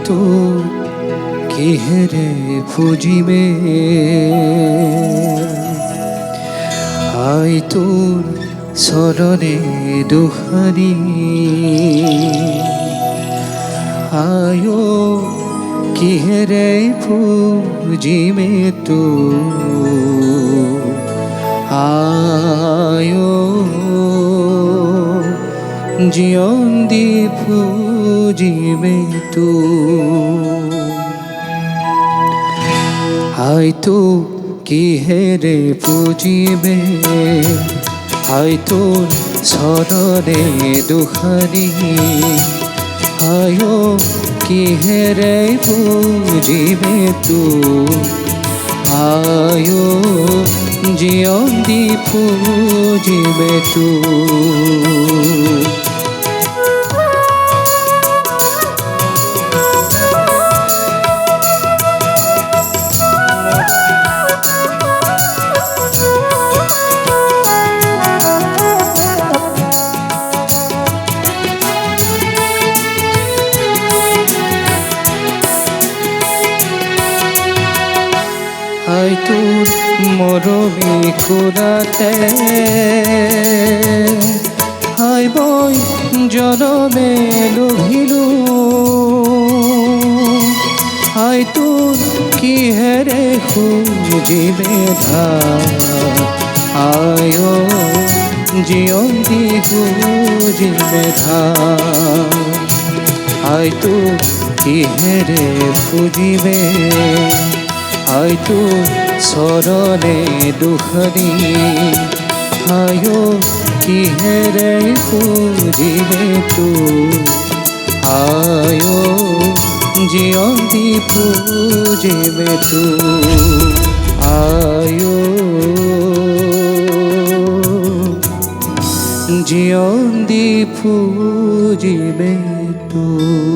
তো কিহেৰে পুজিবে আই তোৰ চৰণে দুখানি আয়ো কিহেৰে পুজিবে তো আয়ো জীবন দি পুজিবে তো হয়তো কিহেৰে পুজিবে হয়তো চৰণে দুখানি আয়ো কিহেৰে পুজিবে তো আয়ো জীবন দি পুজিবে তো আই তোৰ মৰমী কোলাতে আই মই জনমে লভিলো আই তোৰ কিহেৰে খুজিবে আয়ো জীবন দি খুজিবে আই তোৰ কিহেৰে খুজিবে হয়তো চৰণে দুখানি আয়ো কিহেৰে পুজিবে তো আয়ো জীবন দি পুজিবে তো আয়ো জীবন দি পুজিবে তো।